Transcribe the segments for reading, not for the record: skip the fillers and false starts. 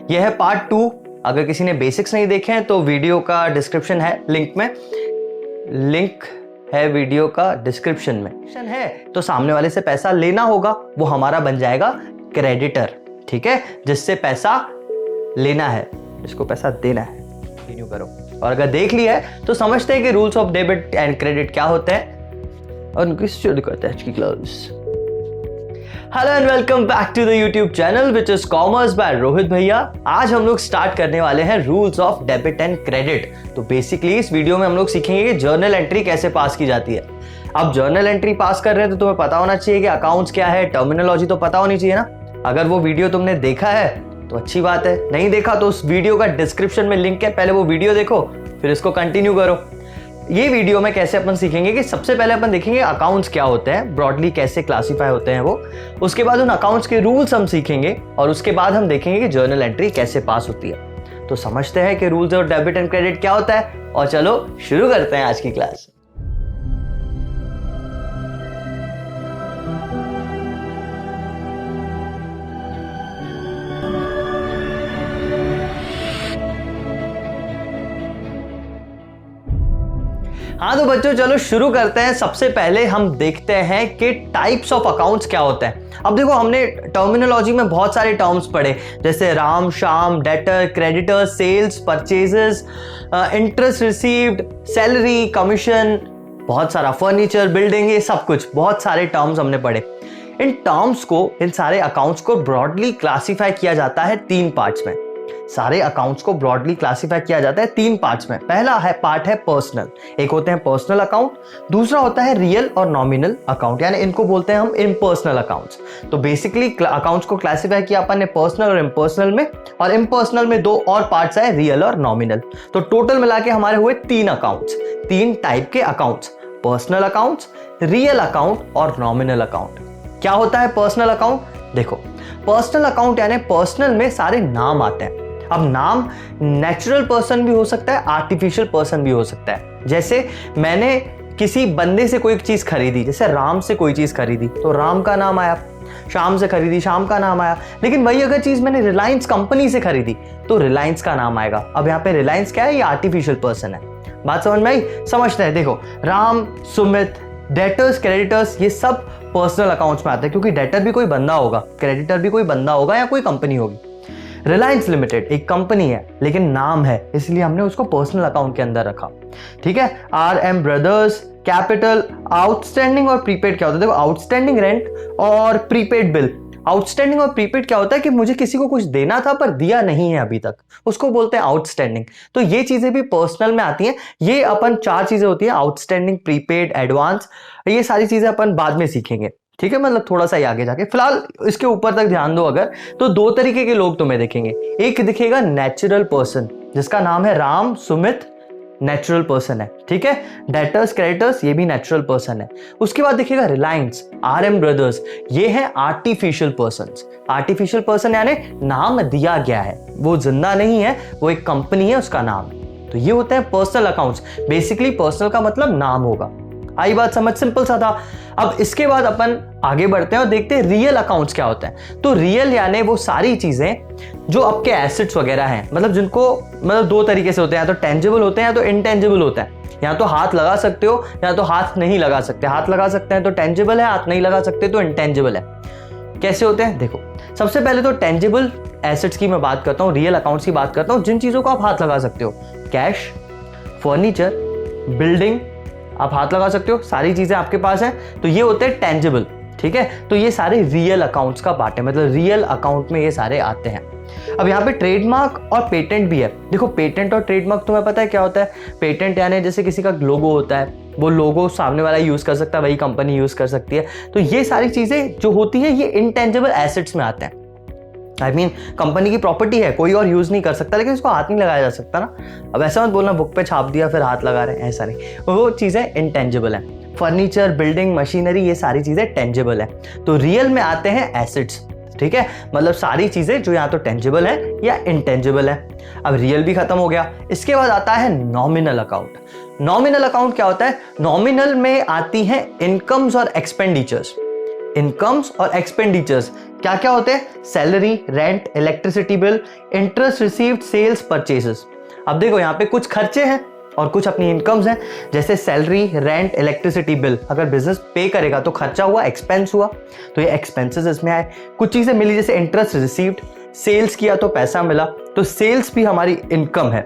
यह है पार्ट 2। अगर किसी ने बेसिक्स नहीं देखे हैं तो वीडियो का डिस्क्रिप्शन है, लिंक है वीडियो का डिस्क्रिप्शन में है। तो सामने वाले से पैसा लेना होगा, वो हमारा बन जाएगा क्रेडिटर, ठीक है, जिससे पैसा लेना है, जिसको पैसा देना है। कंटिन्यू करो। और अगर देख लिया है तो समझते हैं कि rules of debit and credit क्या होते हैं और उनको शुरू करते हैं आज की class. Hello and welcome back to the YouTube channel which is commerce by Rohit भैया। आज हम लोग स्टार्ट करने वाले हैं rules of debit and credit. तो बेसिकली इस वीडियो में हम लोग सीखेंगे कि जर्नल एंट्री कैसे पास की जाती है। अब जर्नल एंट्री पास कर रहे हैं तो तुम्हें पता होना चाहिए कि अकाउंट्स क्या है, टर्मिनोलॉजी तो पता होनी चाहिए ना। अगर वो वीडियो तुमने देखा है तो अच्छी बात है, नहीं देखा तो उस वीडियो का डिस्क्रिप्शन में लिंक है, पहले वो वीडियो देखो फिर इसको कंटिन्यू करो। ये वीडियो में कैसे अपन सीखेंगे कि सबसे पहले अपन देखेंगे अकाउंट्स क्या होते हैं, ब्रॉडली कैसे क्लासिफाई होते हैं वो। उसके बाद उन अकाउंट्स के रूल्स हम सीखेंगे और उसके बाद हम देखेंगे कि जर्नल एंट्री कैसे पास होती है। तो समझते हैं कि रूल्स और डेबिट एंड क्रेडिट क्या होता है और चलो शुरू करते हैं आज की क्लास। हाँ तो बच्चों चलो शुरू करते हैं। सबसे पहले हम देखते हैं कि टाइप्स ऑफ अकाउंट्स क्या होते हैं। अब देखो हमने टर्मिनोलॉजी में बहुत सारे टर्म्स पढ़े, जैसे Ram Shyam, debtor, creditor, sales, purchases, interest received, salary, commission, बहुत सारा फर्नीचर, बिल्डिंग, ये सब कुछ बहुत सारे टर्म्स हमने पढ़े। इन टर्म्स को, इन सारे अकाउंट्स को ब्रॉडली क्लासिफाई किया जाता है 3 पार्ट्स में। सारे अकाउंट्स को ब्रॉडली क्लासिफाई किया जाता है 3 पार्ट्स में। पहला है पार्ट है पर्सनल, एक होते हैं पर्सनल अकाउंट, दूसरा होता है रियल और नॉमिनल अकाउंट, यानी इनको बोलते हैं हम इम्पर्सनल अकाउंट्स। तो बेसिकली अकाउंट्स को क्लासिफाई किया अपन ने पर्सनल और इम्पर्सनल में, और इम्पर्सनल में 2 और पार्ट्स है, रियल और नॉमिनल। तो टोटल मिला के हमारे हुए 3 अकाउंट्स, 3 टाइप के accounts, personal accounts, real account और नॉमिनल अकाउंट। क्या होता है पर्सनल अकाउंट? देखो पर्सनल अकाउंट यानी पर्सनल में सारे नाम आते हैं। अब नाम नेचुरल पर्सन भी हो सकता है, आर्टिफिशियल पर्सन भी हो सकता है। जैसे मैंने किसी बंदे से कोई चीज खरीदी, जैसे राम से कोई चीज खरीदी तो राम का नाम आया, शाम से खरीदी शाम का नाम आया। लेकिन वही अगर चीज मैंने रिलायंस कंपनी से खरीदी तो रिलायंस का नाम आएगा। अब यहाँ पे रिलायंस क्या है? ये आर्टिफिशियल पर्सन है। बात समझ में आई? समझते हैं। देखो राम, सुमित, डेटर्स, क्रेडिटर्स, ये सब पर्सनल अकाउंट्स में आते हैं, क्योंकि डेटर भी कोई बंदा होगा, क्रेडिटर भी कोई बंदा होगा या कोई कंपनी होगी। रिलायंस लिमिटेड एक कंपनी है लेकिन नाम है, इसलिए हमने उसको पर्सनल अकाउंट के अंदर रखा, ठीक है। RM ब्रदर्स, कैपिटल, आउटस्टैंडिंग और प्रीपेड क्या होता है? देखो आउटस्टैंडिंग रेंट और प्रीपेड बिल। आउटस्टैंडिंग और प्रीपेड क्या होता है कि मुझे किसी को कुछ देना था पर दिया नहीं है अभी तक, उसको बोलते हैं आउटस्टैंडिंग। तो ये चीजें भी पर्सनल में आती हैं। ये अपन 4 चीजें होती हैं, आउटस्टैंडिंग, प्रीपेड, एडवांस, ये सारी चीजें अपन बाद में सीखेंगे, ठीक है, मतलब थोड़ा सा ही आगे जाके। फिलहाल इसके ऊपर तक ध्यान दो अगर, तो 2 तरीके के लोग तुम्हें दिखेंगे। एक दिखेगा नेचुरल पर्सन, जिसका नाम है राम, सुमित, नेचुरल पर्सन है, ठीक है। डेटर्स, क्रेडिटर्स, ये भी नेचुरल पर्सन है। उसके बाद दिखेगा रिलायंस, RM ब्रदर्स, ये है आर्टिफिशियल पर्सन। आर्टिफिशियल पर्सन यानी नाम दिया गया है, वो जिंदा नहीं है, वो एक कंपनी है, उसका नाम। तो ये होते हैं पर्सनल अकाउंट्स। बेसिकली पर्सनल का मतलब नाम होगा। आई बात समझ? सिंपल सा था। अब इसके बाद अपन आगे बढ़ते हैं और देखते हैं रियल अकाउंट्स क्या होते हैं। तो रियल यानी वो सारी चीजें जो आपके एसेट्स वगैरह हैं, मतलब जिनको, मतलब 2 तरीके से होते हैं, या तो टेंजिबल होते हैं या तो इनटेंजिबल होते हैं। या तो हाथ लगा सकते हो या तो हाथ नहीं लगा सकते। हाथ लगा सकते हैं तो टेंजिबल है, हाथ नहीं लगा सकते तो इनटेंजिबल है। कैसे होते हैं? देखो सबसे पहले तो टेंजिबल एसेट्स की मैं बात करता हूँ, रियल अकाउंट्स की बात करता हूँ, जिन चीजों को आप हाथ लगा सकते हो। कैश, फर्नीचर, बिल्डिंग, आप हाथ लगा सकते हो, सारी चीजें आपके पास हैं, तो ये होते हैं टेंजिबल, ठीक है। तो ये सारे रियल अकाउंट्स का पार्ट है, मतलब रियल अकाउंट में ये सारे आते हैं। अब यहाँ पे ट्रेडमार्क और पेटेंट भी है। देखो पेटेंट और ट्रेडमार्क तुम्हें पता है क्या होता है? पेटेंट यानी जैसे किसी का लोगो होता है, वो लोगो सामने वाला यूज कर सकता है, वही कंपनी यूज कर सकती है। तो ये सारी चीजें जो होती है ये इनटेंजिबल एसेट्स में आते हैं। आई मीन कंपनी की प्रॉपर्टी है, कोई और यूज नहीं कर सकता, लेकिन इसको हाथ नहीं लगाया जा सकता ना। अब ऐसा मत बोलना बुक पे छाप दिया फिर हाथ लगा रहे हैं, ऐसा नहीं। वो चीजें इनटेंजिबल है। फर्नीचर, बिल्डिंग, मशीनरी, ये सारी चीजें टेंजिबल है। तो रियल में आते हैं एसेट्स, ठीक है, मतलब सारी चीजें जो या तो टेंजिबल है या इनटेंजिबल है। अब रियल भी खत्म हो गया। इसके बाद आता है नॉमिनल अकाउंट। नॉमिनल अकाउंट क्या होता है? नॉमिनल में आती है इनकम्स और एक्सपेंडिचर्स। इनकम्स और एक्सपेंडिचर्स क्या क्या होते हैं? Salary, rent, electricity bill, interest received, sales, purchases. अब देखो यहाँ पे कुछ खर्चे हैं और कुछ अपनी इनकम्स हैं, जैसे सैलरी, रेंट, इलेक्ट्रिसिटी बिल। अगर बिजनेस पे करेगा तो खर्चा हुआ, एक्सपेंस हुआ, तो ये एक्सपेंसेस इसमें आए। कुछ चीजें मिली जैसे इंटरेस्ट रिसीव्ड, सेल्स किया तो पैसा मिला, तो सेल्स भी हमारी इनकम है।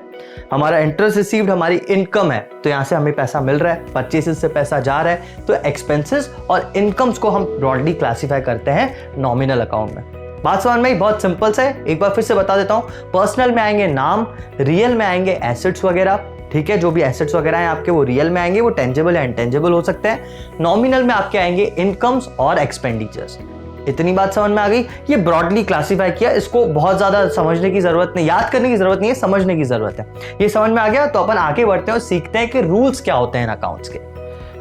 हमारा इंटरेस्ट रिसीव्ड हमारी इनकम है, तो यहां से हमें पैसा मिल रहा है, परचेसेस से पैसा जा रहा है, तो एक्सपेंसेस और इनकम्स को हम ब्रॉडली क्लासिफाई करते हैं नॉमिनल अकाउंट में। बात समझ में? बहुत सिंपल से एक बार फिर से बता देता हूं। पर्सनल में आएंगे नाम, रियल में आएंगे एसेट्स वगैरह, ठीक है, जो भी एसेट्स वगैरह हैं आपके वो रियल में आएंगे, वो टेंजिबल या इनटेंजिबल हो सकते हैं। नॉमिनल में आपके आएंगे इनकम्स और एक्सपेंडिचर्स। इतनी बात समझ में आ गई? ये ब्रॉडली क्लासिफाई किया, इसको बहुत ज्यादा समझने की जरूरत नहीं, याद करने की जरूरत नहीं है, समझने की जरूरत है। ये समझ में आ गया तो अपन आगे बढ़ते हैं और सीखते हैं कि रूल्स क्या होते हैं इन अकाउंट्स के।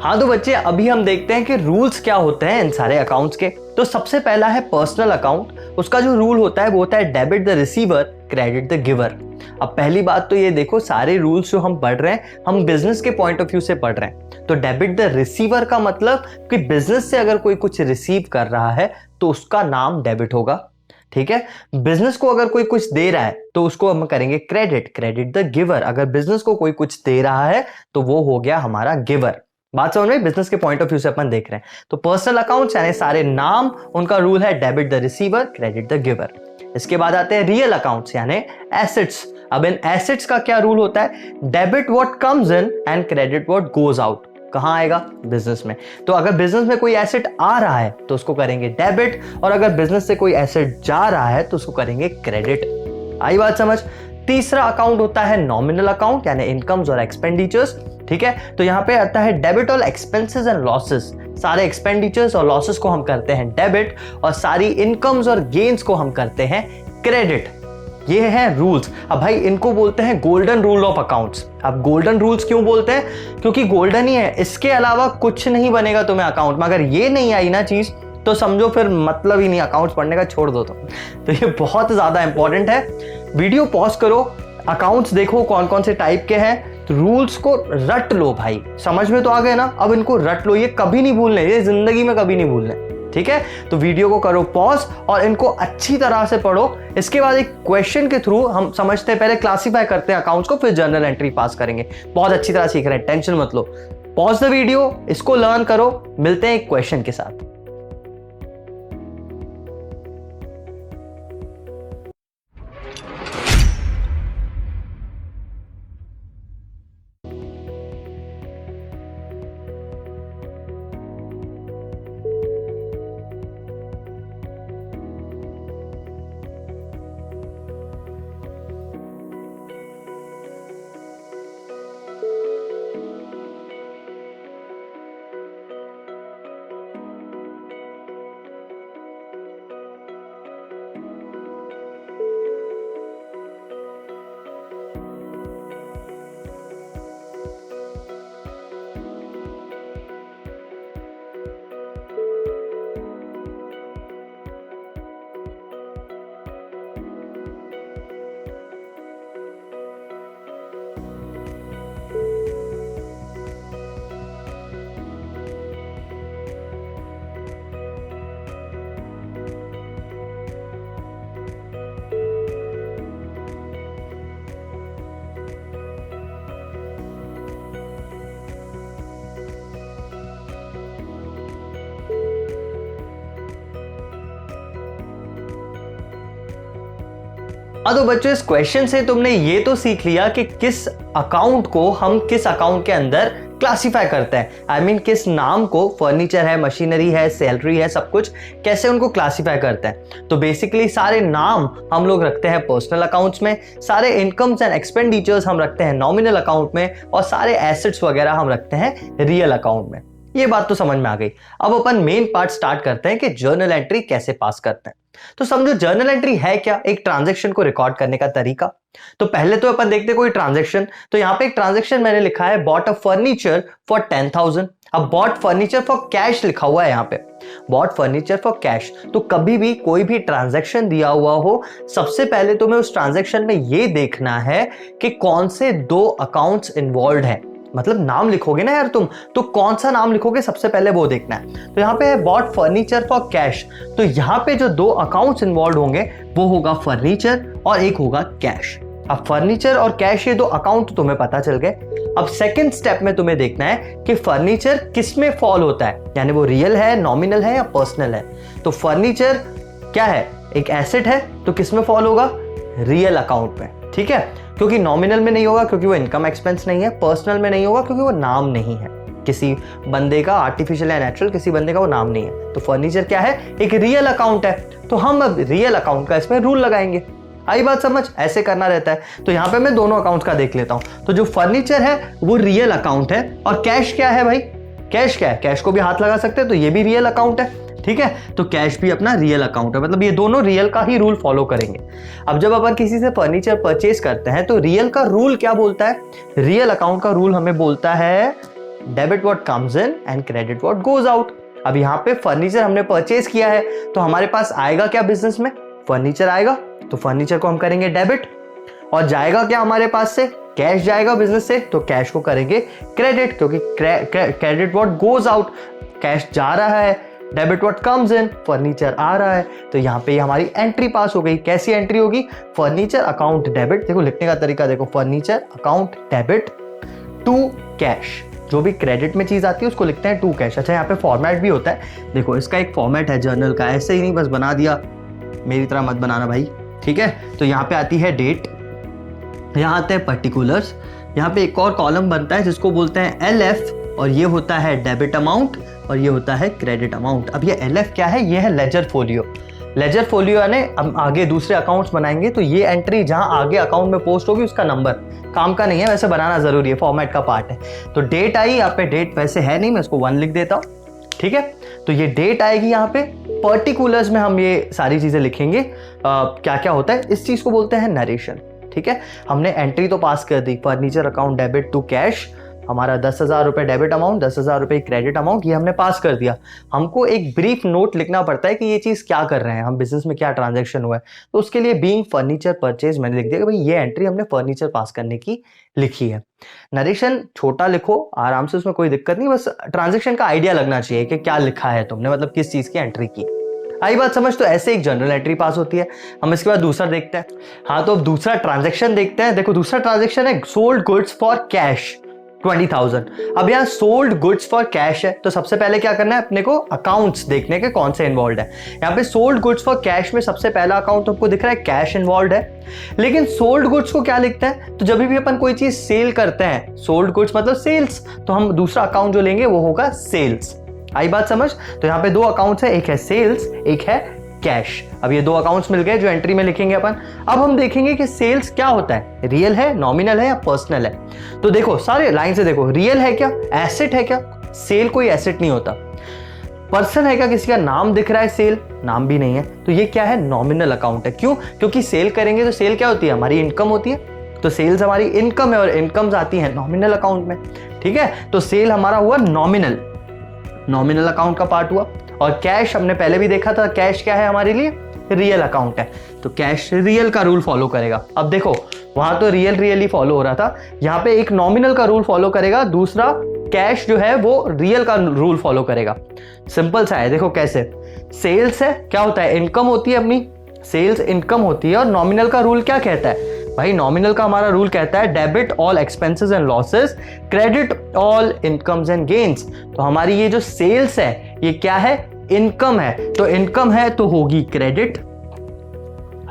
हाँ तो बच्चे, अभी हम देखते हैं कि रूल्स क्या होते हैं इन सारे अकाउंट्स के। तो सबसे पहला है पर्सनल अकाउंट। उसका जो रूल होता है वो होता है debit the receiver, credit the giver. अब पहली बात तो ये देखो, सारे रूल्स जो हम पढ़ रहे हैं हम बिजनेस के पॉइंट ऑफ व्यू से पढ़ रहे हैं। तो डेबिट द रिसीवर का मतलब कि बिजनेस से अगर कोई कुछ रिसीव कर रहा है तो उसका नाम डेबिट होगा, ठीक है। बिजनेस को अगर कोई कुछ दे रहा है तो उसको हम करेंगे क्रेडिट, क्रेडिट द गिवर। अगर बिजनेस को कोई कुछ दे रहा है तो वो हो गया हमारा गिवर। बात समझ में? बिजनेस के पॉइंट ऑफ व्यू से अपन देख रहे हैं। तो पर्सनल अकाउंट्स यानी सारे नाम, उनका रूल है debit the receiver, credit the giver. इसके बाद आते हैं रियल अकाउंट्स यानी एसेट्स। अब इन एसेट्स का क्या रूल होता है? Debit what comes in and credit what goes out. कहां आएगा? बिजनेस में। तो अगर बिजनेस में कोई एसेट आ रहा है तो उसको करेंगे डेबिट, और अगर बिजनेस से कोई एसेट जा रहा है तो उसको करेंगे क्रेडिट। आई बात समझ? तीसरा अकाउंट होता है नॉमिनल अकाउंट यानी इनकम्स और एक्सपेंडिचर्स, ठीक है। तो यहां पे आता है debit all expenses and losses. सारे एक्सपेंडिचर्स और लॉसेस को हम करते हैं डेबिट, और सारी इनकम्स और गेन्स को हम करते हैं क्रेडिट। ये हैं रूल्स। अब भाई इनको बोलते हैं गोल्डन रूल ऑफ अकाउंट्स। अब गोल्डन रूल्स क्यों बोलते हैं? क्योंकि गोल्डन ही है, इसके अलावा कुछ नहीं बनेगा तुम्हें अकाउंट में। अगर ये नहीं आई ना चीज तो समझो फिर मतलब ही नहीं अकाउंट्स पढ़ने का, छोड़ दो। तो ये बहुत ज्यादा इंपॉर्टेंट है। वीडियो पॉज करो, अकाउंट्स देखो कौन कौन से टाइप के हैं, तो रूल्स को रट लो भाई। समझ में तो आ गए ना? अब इनको रट लो, ये कभी नहीं भूलने, ये जिंदगी में कभी नहीं भूलने, ठीक है। तो वीडियो को करो पॉज और इनको अच्छी तरह से पढ़ो। इसके बाद एक क्वेश्चन के थ्रू हम समझते हैं, पहले क्लासिफाई करते हैं अकाउंट्स को, फिर जर्नल एंट्री पास करेंगे। बहुत अच्छी तरह सीख रहे हैं, टेंशन मत लो। पॉज द वीडियो, इसको लर्न करो, मिलते हैं एक क्वेश्चन के साथ। तो बच्चों, इस क्वेश्चन से तुमने ये तो सीख लिया कि किस अकाउंट को हम किस अकाउंट के अंदर क्लासिफाई करते हैं। आई मीन किस नाम को, फर्नीचर है, मशीनरी है, सैलरी है, सब कुछ कैसे उनको क्लासिफाई करते हैं। तो बेसिकली सारे नाम हम लोग रखते हैं पर्सनल अकाउंट्स में, सारे इनकम्स एंड एक्सपेंडिचर्स हम रखते हैं नॉमिनल अकाउंट में, और सारे एसेट्स वगैरह हम रखते हैं रियल अकाउंट में। ये बात तो समझ में आ गई। अब अपन मेन पार्ट स्टार्ट करते हैं कि जर्नल एंट्री कैसे पास करते हैं। तो समझो जर्नल एंट्री है क्या? एक ट्रांजैक्शन को रिकॉर्ड करने का तरीका। तो पहले तो अपन देखते हैं कोई ट्रांजैक्शन। तो यहां पे एक ट्रांजैक्शन मैंने लिखा है, बॉट अ फर्नीचर फॉर 10,000। अब बॉट फर्नीचर फॉर कैश लिखा हुआ है यहां पे, बॉट फर्नीचर फॉर कैश। तो कभी भी कोई भी ट्रांजैक्शन दिया हुआ हो, सबसे पहले तुम्हें उस ट्रांजैक्शन में ये देखना है कि कौन से दो अकाउंट्स इन्वॉल्व हैं। मतलब नाम लिखोगे ना यार तुम, तो कौन सा नाम लिखोगे सबसे पहले वो देखना है। तो यहाँ पे है बॉट फर्नीचर फॉर कैश, तो यहाँ पे जो दो अकाउंट्स इन्वॉल्व होंगे वो होगा फर्नीचर और एक होगा कैश। अब फर्नीचर और कैश ये दो अकाउंट तुम्हें पता चल गए। अब सेकंड स्टेप में तुम्हें देखना है कि फर्नीचर किस में फॉल होता है, यानी वो रियल है, नॉमिनल है या पर्सनल है। तो फर्नीचर क्या है, एक एसेट है, तो किस में फॉल होगा, रियल अकाउंट में, ठीक है। क्योंकि नॉमिनल में नहीं होगा क्योंकि वो इनकम एक्सपेंस नहीं है, पर्सनल में नहीं होगा क्योंकि वो नाम नहीं है किसी बंदे का, आर्टिफिशियल या नेचुरल किसी बंदे का वो नाम नहीं है। तो फर्नीचर क्या है, एक रियल अकाउंट है, तो हम अब रियल अकाउंट का इसमें रूल लगाएंगे। आई बात समझ, ऐसे करना रहता है। तो यहाँ पे मैं दोनों अकाउंट का देख लेता हूँ। तो जो फर्नीचर है वो रियल अकाउंट है, और कैश क्या है भाई, कैश क्या है, कैश को भी हाथ लगा सकते हैं, तो ये भी रियल अकाउंट है, ठीक है। तो कैश भी अपना रियल अकाउंट है, मतलब ये दोनों रियल का ही रूल फॉलो करेंगे। अब जब अपन किसी से फर्नीचर परचेज करते हैं तो रियल का रूल क्या बोलता है, रियल अकाउंट का रूल हमें बोलता है debit what comes in and credit what goes out. अब यहाँ पे फर्नीचर हमने परचेज किया है, तो हमारे पास आएगा क्या बिजनेस में, फर्नीचर आएगा, तो फर्नीचर को हम करेंगे डेबिट, और जाएगा क्या हमारे पास से, कैश जाएगा बिजनेस से, तो कैश को करेंगे क्रेडिट, क्योंकि credit what goes out, cash जा रहा है, debit what comes in, furniture आ रहा है। तो यहाँ पे हमारी एंट्री पास हो गई। कैसी एंट्री होगी, फर्नीचर अकाउंट डेबिट, देखो लिखने का तरीका देखो, furniture account debit to cash, जो भी क्रेडिट में चीज आती है उसको लिखते हैं टू कैश। अच्छा, यहाँ पे फॉर्मेट भी होता है, देखो इसका एक फॉर्मेट है जर्नल का, ऐसे ही नहीं बस बना दिया, मेरी तरह मत बनाना भाई, ठीक है। तो यहाँ पे आती है डेट, यहाँ आते हैं पर्टिकुलर्स, यहाँ पे एक और कॉलम बनता है जिसको बोलते हैं LF, और ये होता है डेबिट अमाउंट और ये होता है क्रेडिट अमाउंट। अब ये LF क्या है, ये है लेजर फोलियो। लेजर फोलियो यानी हम आगे दूसरे अकाउंट्स बनाएंगे तो ये एंट्री जहां आगे अकाउंट में पोस्ट होगी उसका नंबर, काम का नहीं है, वैसे बनाना जरूरी है, फॉर्मेट का पार्ट है। तो डेट आई, यहाँ पे डेट वैसे है नहीं, मैं इसको 1 लिख देता हूँ, ठीक है। तो ये डेट आएगी यहाँ पे, पर्टिकुलर्स में हम ये सारी चीजें लिखेंगे, क्या क्या होता है, इस चीज को बोलते हैं नरेशन, ठीक है। हमने एंट्री तो पास कर दी, furniture account debit to cash, हमारा 10,000 रुपए डेबिट अमाउंट, 10,000 रुपए क्रेडिट अमाउंट, ये हमने पास कर दिया। हमको एक ब्रीफ नोट लिखना पड़ता है कि ये चीज क्या कर रहे हैं हम, बिजनेस में क्या ट्रांजैक्शन हुआ है। तो उसके लिए बीइंग फर्नीचर परचेज मैंने लिख दिया कि भाई ये एंट्री हमने फर्नीचर पास करने की लिखी है। नरेशन छोटा लिखो आराम से, उसमें कोई दिक्कत नहीं, बस ट्रांजैक्शन का आइडिया लगना चाहिए कि क्या लिखा है तुमने, मतलब किस चीज की एंट्री की। आई बात समझ। तो ऐसे एक जनरल एंट्री पास होती है। हम इसके बाद दूसरा देखते हैं। हाँ, तो अब दूसरा ट्रांजैक्शन देखते हैं। देखो दूसरा ट्रांजैक्शन है सोल्ड गुड्स फॉर कैश 20,000। अब यहाँ सोल्ड गुड्स फॉर कैश है, तो सबसे पहले क्या करना है, अपने को अकाउंट्स देखने के कौन से इन्वॉल्व है। यहाँ पे सोल्ड गुड्स फॉर कैश में सबसे पहला अकाउंट आपको दिख रहा है कैश इन्वॉल्व है, लेकिन सोल्ड गुड्स को क्या लिखते हैं, तो जब भी अपन कोई चीज सेल करते हैं, सोल्ड गुड्स मतलब सेल्स, तो हम दूसरा अकाउंट जो लेंगे वो होगा सेल्स। आई बात समझ। तो यहाँ पे दो अकाउंट्स है, एक है सेल्स, एक है कैश। अब ये दो अकाउंट्स मिल गए जो एंट्री में लिखेंगे अपन। अब हम देखेंगे कि सेल्स क्या होता है, रियल है, नॉमिनल है या पर्सनल है। तो देखो सारे लाइन से देखो, रियल है क्या, एसेट है क्या, सेल कोई एसेट नहीं होता। पर्सन है क्या, किसी का नाम दिख रहा है, सेल नाम भी नहीं है, तो ये क्या है, नॉमिनल अकाउंट है। क्यों, क्योंकि सेल करेंगे तो सेल क्या होती है, हमारी इनकम होती है, तो सेल्स हमारी इनकम है और इनकम्स आती है नॉमिनल अकाउंट में, ठीक है। तो सेल हमारा हुआ नॉमिनल अकाउंट का पार्ट हुआ। और कैश हमने पहले भी देखा था, कैश क्या है हमारे लिए, रियल अकाउंट है, तो कैश रियल का रूल फॉलो करेगा। अब देखो वहां तो रियल ही फॉलो हो रहा था, यहाँ पे एक नॉमिनल का रूल फॉलो करेगा, दूसरा कैश जो है वो रियल का रूल फॉलो करेगा। सिंपल सा है, देखो कैसे, सेल्स है क्या होता है, इनकम होती है अपनी, सेल्स इनकम होती है, और नॉमिनल का रूल क्या कहता है भाई, नॉमिनल का हमारा रूल कहता है debit all expenses and losses, credit all incomes and gains. तो हमारी ये जो सेल्स है ये क्या है, इनकम है, तो इनकम है तो होगी क्रेडिट।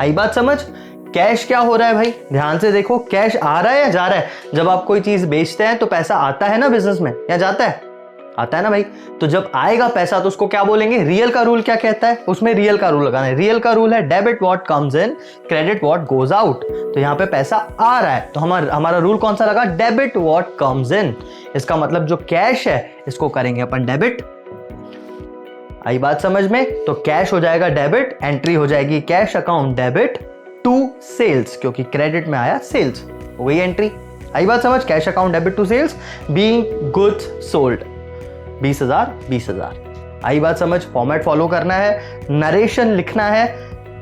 आई बात समझ। कैश क्या हो रहा है भाई, ध्यान से देखो, कैश आ रहा है या जा रहा है। जब आप कोई चीज बेचते हैं तो पैसा आता है ना बिजनेस में, या जाता है, आता है ना भाई। तो जब आएगा पैसा तो उसको क्या बोलेंगे, रियल का रूल क्या कहता है, उसमें रियल का रूल लगाना है। रियल का रूल है debit what comes in, credit what goes out. तो यहाँ पे पैसा आ रहा है तो हमारा रूल कौन सा लगा, डेबिट व्हाट कम्स इन। इसका मतलब जो कैश है इसको करेंगे अपन डेबिट। आई बात समझ में। तो कैश हो जाएगा डेबिट, एंट्री हो जाएगी cash account debit to sales, क्योंकि क्रेडिट में आया सेल्स, वही एंट्री। आई बात समझ। Cash account debit to sales being goods sold 20,000। आई बात समझ। फॉर्मेट फॉलो करना है, नरेशन लिखना है,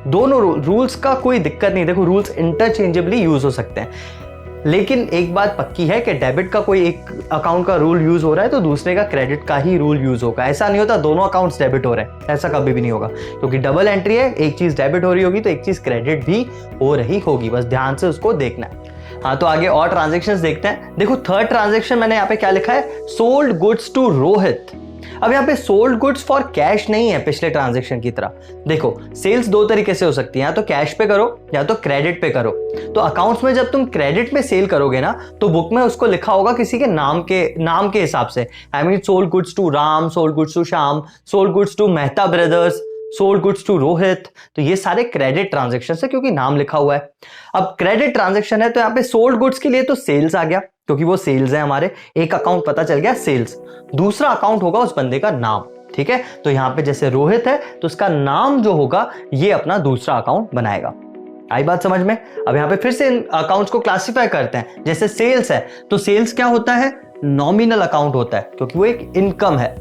दोनों रूल्स का कोई दिक्कत नहीं। देखो रूल्स इंटरचेंजेबली यूज हो सकते हैं। लेकिन एक बात पक्की है कि डेबिट का कोई एक अकाउंट का रूल यूज हो रहा है तो दूसरे का क्रेडिट का ही रूल यूज होगा। ऐसा नहीं होता दोनों अकाउंट्स डेबिट हो रहे हैं, ऐसा कभी भी नहीं होगा, क्योंकि डबल एंट्री है, एक चीज डेबिट हो रही होगी तो एक चीज क्रेडिट भी हो रही होगी, बस ध्यान से उसको देखना है। हाँ, तो आगे और ट्रांजेक्शंस देखते हैं। देखो थर्ड ट्रांजेक्शन मैंने यहाँ पे क्या लिखा है, सोल्ड गुड्स टू रोहित। अब यहाँ पे सोल्ड गुड्स फॉर कैश नहीं है पिछले ट्रांजैक्शन की तरह। देखो सेल्स दो तरीके से हो सकती है, या तो कैश पे करो या तो क्रेडिट पे करो। तो अकाउंट्स में जब तुम क्रेडिट में सेल करोगे ना तो बुक में उसको लिखा होगा किसी के नाम के हिसाब से। I mean sold goods to Ram, sold goods to Shyam, sold goods to Mehta brothers, sold goods to Rohit. तो ये सारे क्रेडिट ट्रांजेक्शन है क्योंकि नाम लिखा हुआ है। अब क्रेडिट ट्रांजेक्शन है तो यहाँ पे सोल्ड गुड्स के लिए तो सेल्स आ गया क्योंकि वो सेल्स है हमारे, एक अकाउंट पता चल गया सेल्स। दूसरा अकाउंट होगा उस बंदे का नाम, ठीक है। तो यहां पे जैसे रोहित है तो उसका नाम जो होगा ये अपना दूसरा अकाउंट बनाएगा। आई बात समझ में? अब यहां पे फिर से इन अकाउंट्स को क्लासिफाई करते हैं। जैसे सेल्स है तो सेल्स क्या होता है, नॉमिनल अकाउंट होता है क्योंकि वो एक इनकम है।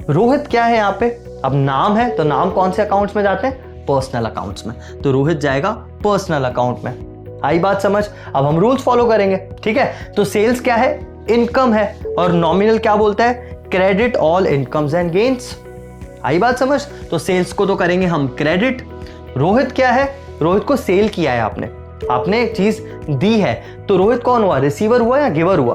रोहित क्या है यहाँ पे, अब नाम है तो नाम कौन से अकाउंट्स में जाते हैं, पर्सनल अकाउंट्स में, तो रोहित जाएगा पर्सनल अकाउंट में। आई बात समझ? अब हम रूल्स फॉलो करेंगे, ठीक है। तो सेल्स क्या है, इनकम है, और नॉमिनल क्या बोलता है, credit all incomes and gains. आई बात समझ? तो सेल्स को तो करेंगे हम क्रेडिट। रोहित क्या है, रोहित को सेल किया है आपने चीज दी है, तो रोहित कौन हुआ, रिसीवर हुआ या गिवर हुआ,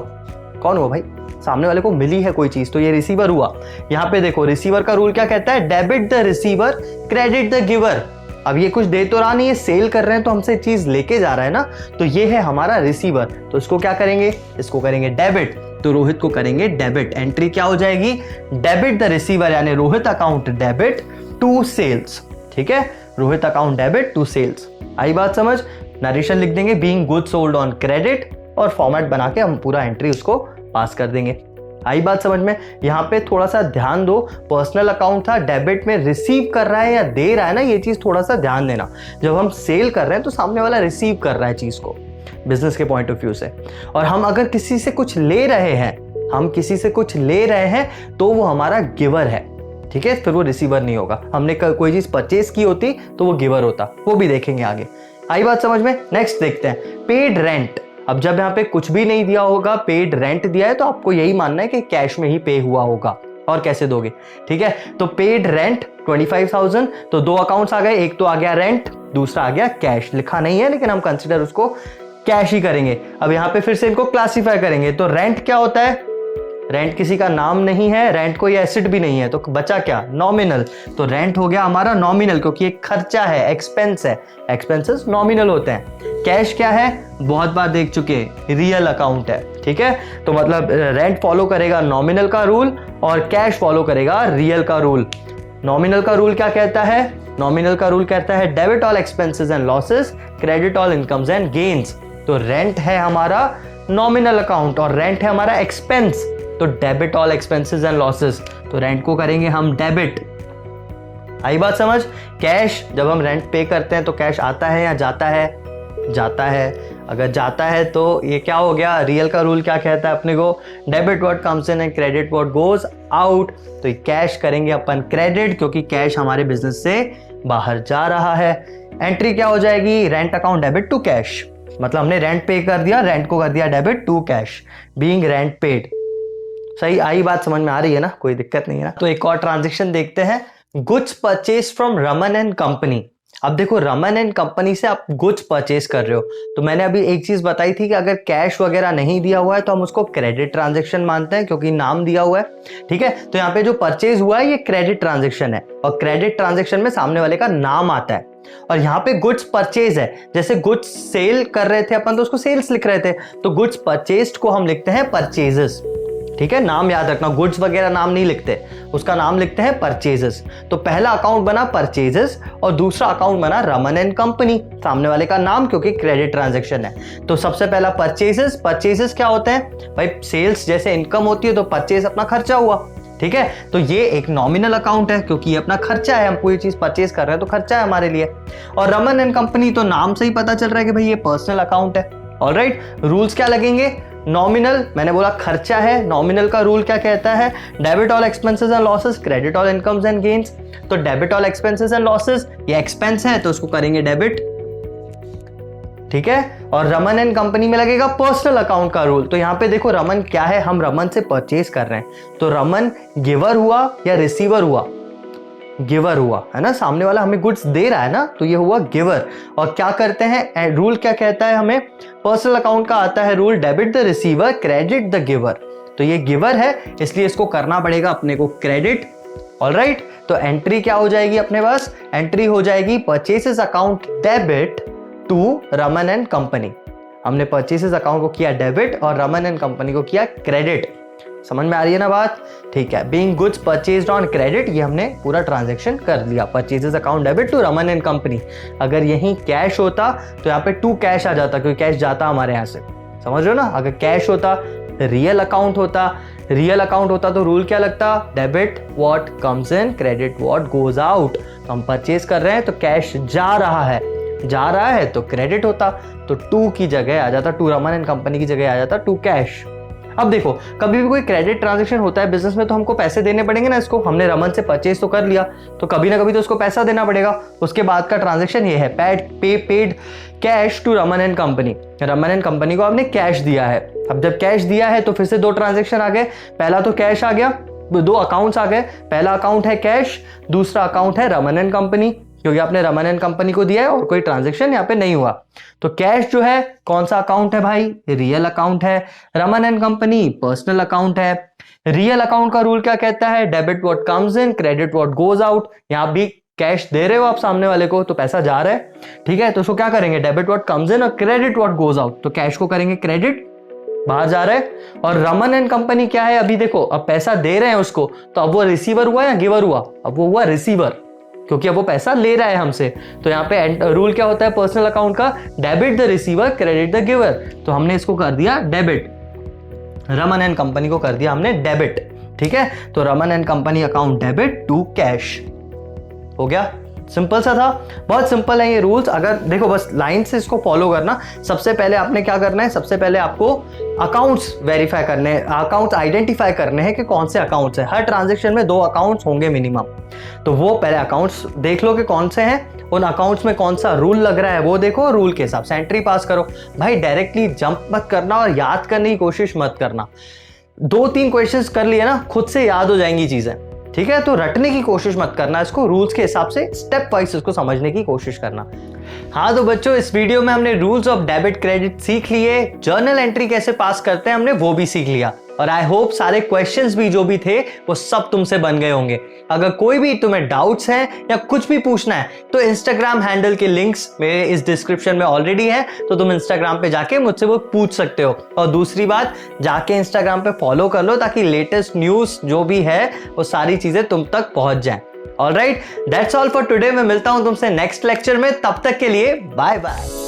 कौन हुआ भाई, सामने वाले को मिली है कोई चीज तो ये रिसीवर हुआ। यहां पे देखो रिसीवर का रूल क्या कहता है, debit the receiver credit the giver. अब ये कुछ दे तो रहा नहीं है, सेल कर रहे हैं तो हमसे चीज लेके जा रहा है ना, तो ये है हमारा रिसीवर, तो इसको क्या करेंगे, इसको करेंगे डेबिट, तो रोहित को करेंगे डेबिट। एंट्री क्या हो जाएगी, डेबिट द रिसीवर, यानी Rohit account debit to sales, ठीक है, Rohit account debit to sales. आई बात समझ? नरेशन लिख देंगे being goods sold on credit, और फॉर्मेट बना के हम पूरा एंट्री उसको पास कर देंगे। आई बात समझ में? यहां पे थोड़ा सा ध्यान दो, पर्सनल अकाउंट था, डेबिट में रिसीव कर रहा है या दे रहा है ना, ये चीज थोड़ा सा ध्यान देना। जब हम सेल कर रहे हैं तो सामने वाला रिसीव कर रहा है चीज को बिजनेस के पॉइंट ऑफ व्यू से, और हम अगर किसी से कुछ ले रहे हैं तो वो हमारा गिवर है, ठीक है, फिर वो रिसीवर नहीं होगा। हमने कोई चीज परचेज की होती तो वो गिवर होता, वो भी देखेंगे आगे। आई बात समझ में? नेक्स्ट देखते हैं, पेड रेंट। अब जब यहाँ पे कुछ भी नहीं दिया होगा, पेड रेंट दिया है, तो आपको यही मानना है कि कैश में ही पे हुआ होगा, और कैसे दोगे, ठीक है। तो पेड रेंट 25,000, तो दो अकाउंट्स आ गए, एक तो आ गया रेंट, दूसरा आ गया कैश। लिखा नहीं है लेकिन हम कंसिडर उसको कैश ही करेंगे। अब यहाँ पे फिर से इनको क्लासिफाई करेंगे, तो रेंट क्या होता है, रेंट किसी का नाम नहीं है, रेंट कोई एसेट भी नहीं है, तो बचा क्या, नॉमिनल। तो रेंट हो गया हमारा नॉमिनल क्योंकि एक खर्चा है, एक्सपेंस है, एक्सपेंसेस नॉमिनल होते हैं। कैश क्या है, बहुत बार देख चुके, रियल अकाउंट है, ठीक है। तो मतलब रेंट फॉलो करेगा नॉमिनल का रूल और कैश फॉलो करेगा रियल का रूल। नॉमिनल का रूल क्या कहता है, नॉमिनल का रूल कहता है debit all expenses and losses, credit all incomes and gains. तो रेंट है हमारा नॉमिनल अकाउंट और रेंट है हमारा एक्सपेंस, तो debit all expenses and losses, तो रेंट को करेंगे हम डेबिट। आई बात समझ? कैश, जब हम रेंट पे करते हैं तो कैश आता है या जाता है, जाता है। अगर जाता है तो ये क्या हो गया, रियल का रूल क्या कहता है अपने को, debit what comes in and credit what goes out. तो कैश करेंगे अपन क्रेडिट क्योंकि कैश हमारे बिजनेस से बाहर जा रहा है। एंट्री क्या हो जाएगी, rent account debit to cash, मतलब हमने रेंट पे कर दिया, रेंट को कर दिया debit to cash, being rent paid. सही आई बात समझ में आ रही है ना, कोई दिक्कत नहीं है ना। तो एक और ट्रांजैक्शन देखते हैं, goods purchase from Raman and company. अब देखो रमन एंड कंपनी से आप गुड्स परचेज कर रहे हो, तो मैंने अभी एक चीज बताई थी कि अगर कैश वगैरह नहीं दिया हुआ है तो हम उसको क्रेडिट ट्रांजैक्शन मानते हैं क्योंकि नाम दिया हुआ है, ठीक है। तो यहाँ पे जो परचेज हुआ है ये क्रेडिट ट्रांजैक्शन है, और क्रेडिट ट्रांजैक्शन में सामने वाले का नाम आता है। और यहाँ पे गुड्स परचेज है, जैसे गुड्स सेल कर रहे थे अपन तो उसको सेल्स लिख रहे थे, तो गुड्स परचेज्ड को हम लिखते हैं परचेजेस, ठीक है। नाम याद रखना, गुड्स वगैरह नाम नहीं लिखते, उसका नाम लिखते हैं परचेजेस। तो पहला अकाउंट बना परचेजेस और दूसरा अकाउंट बना रमन एंड कंपनी, सामने वाले का नाम क्योंकि क्रेडिट ट्रांजैक्शन है। तो सबसे पहला परचेजेस, परचेजेस क्या होते हैं भाई, सेल्स जैसे इनकम होती है तो परचेज अपना खर्चा हुआ, ठीक है। तो ये एक नॉमिनल अकाउंट है क्योंकि ये अपना खर्चा है, हम कोई चीज परचेज कर रहे हैं तो खर्चा है हमारे लिए। और रमन एंड कंपनी तो नाम से ही पता चल रहा है कि भाई ये पर्सनल अकाउंट है। ऑलराइट, रूल्स क्या लगेंगे, नॉमिनल मैंने बोला खर्चा है, नॉमिनल का रूल क्या कहता है, debit all expenses and losses, credit all incomes and gains. तो debit all expenses and losses, ये एक्सपेंस है तो उसको करेंगे डेबिट, ठीक है, और रमन एंड कंपनी में लगेगा पर्सनल अकाउंट का रूल। तो यहाँ पे देखो रमन क्या है, हम रमन से परचेज कर रहे हैं, तो रमन गिवर हुआ या रिसीवर हुआ? गिवर हुआ, है ना, सामने वाला हमें गुड्स दे रहा है ना, तो ये हुआ गिवर। और क्या करते हैं, रूल क्या कहता है हमें, पर्सनल अकाउंट का आता है rule, debit the receiver credit the giver. तो ये गिवर है, इसलिए इसको करना पड़ेगा अपने को क्रेडिट। ऑलराइट, तो एंट्री क्या हो जाएगी अपने पास, एंट्री हो जाएगी purchases account debit to Raman and company. हमने परचेसेस अकाउंट को किया डेबिट और रमन एंड कंपनी को किया क्रेडिट। समझ में आ रही है ना बात? ठीक है, being goods purchased on credit, ये हमने पूरा ट्रांजैक्शन कर लिया, purchases account debit to Raman and company. अगर यही कैश होता तो यहाँ पे टू कैश आ जाता, क्योंकि कैश जाता हमारे यहाँ से, समझ रहे हो ना। अगर कैश होता, रियल अकाउंट होता, रियल अकाउंट होता तो रूल क्या लगता, debit what comes in, credit what goes out. तो हम परचेज कर रहे हैं तो कैश जा रहा है, जा रहा है तो क्रेडिट होता, तो टू की जगह आ जाता, टू रमन एंड कंपनी की जगह आ जाता टू कैश। अब देखो, कभी भी कोई क्रेडिट ट्रांजैक्शन होता है बिजनेस में तो हमको पैसे देने पड़ेंगे ना इसको। हमने रमन से परचेज तो कर लिया, तो कभी ना कभी तो उसको पैसा देना पड़ेगा। उसके बाद का ट्रांजैक्शन ये है, paid cash to Raman and company. Raman and company को आपने कैश दिया है। अब जब कैश दिया है तो फिर से दो ट्रांजैक्शन आ गए। पहला तो कैश आ गया, दो अकाउंट्स आ गए। पहला अकाउंट है कैश, दूसरा अकाउंट है रमन एंड कंपनी, क्योंकि आपने रमन एंड कंपनी को दिया है और कोई ट्रांजैक्शन यहाँ पे नहीं हुआ। तो कैश जो है कौन सा अकाउंट है भाई, रियल अकाउंट है। Raman and company personal account है। रियल अकाउंट का रूल क्या कहता है, debit what comes in, credit what goes out. यहाँ भी कैश दे रहे हो आप सामने वाले को तो पैसा जा रहा है, ठीक है। तो उसको क्या करेंगे, डेबिट व्हाट कम्स इन और क्रेडिट व्हाट गोज आउट। तो कैश को करेंगे क्रेडिट, बाहर जा रहा है। और रमन एंड कंपनी क्या है, अभी देखो अब पैसा दे रहे हैं उसको, तो अब वो रिसीवर हुआ या गिवर हुआ, अब वो हुआ रिसीवर, क्योंकि अब वो पैसा ले रहा है हमसे। तो यहाँ पे रूल क्या होता है पर्सनल अकाउंट का, debit the receiver credit the giver. तो हमने इसको कर दिया डेबिट, रमन एंड कंपनी को कर दिया हमने डेबिट, ठीक है। तो Raman and company account debit to cash हो गया। सिंपल सा था, बहुत सिंपल है ये रूल्स। अगर देखो बस लाइन से इसको फॉलो करना। सबसे पहले आपने क्या करना है, सबसे पहले आपको अकाउंट्स वेरीफाई करने हैं, अकाउंट्स आइडेंटिफाई करने हैं कि कौन से अकाउंट्स हैं। हर ट्रांजैक्शन में 2 अकाउंट्स होंगे मिनिमम, तो वो पहले अकाउंट्स देख लो कि कौन से हैं, उन अकाउंट्स में कौन सा रूल लग रहा है वो देखो, रूल के हिसाब से एंट्री पास करो। भाई डायरेक्टली जंप मत करना और याद करने की कोशिश मत करना। 2-3 क्वेश्चंस कर लिए ना, खुद से याद हो जाएंगी चीजें, ठीक है। तो रटने की कोशिश मत करना, इसको रूल्स के हिसाब से स्टेप वाइज इसको समझने की कोशिश करना। हाँ तो बच्चों, इस वीडियो में हमने रूल्स ऑफ डेबिट क्रेडिट सीख लिए, जर्नल एंट्री कैसे पास करते हैं हमने वो भी सीख लिया, और आई होप सारे क्वेश्चंस भी जो भी थे वो सब तुमसे बन गए होंगे। अगर कोई भी तुम्हें डाउट्स हैं या कुछ भी पूछना है तो इंस्टाग्राम हैंडल के लिंक्स मेरे इस डिस्क्रिप्शन में ऑलरेडी है, तो तुम इंस्टाग्राम पे जाके मुझसे वो पूछ सकते हो। और दूसरी बात, जाके इंस्टाग्राम पे फॉलो कर लो ताकि लेटेस्ट न्यूज जो भी है वो सारी चीजें तुम तक पहुंच जाएं। Alright, that's all for today. मैं मिलता हूं तुमसे नेक्स्ट लेक्चर में, तब तक के लिए बाय बाय।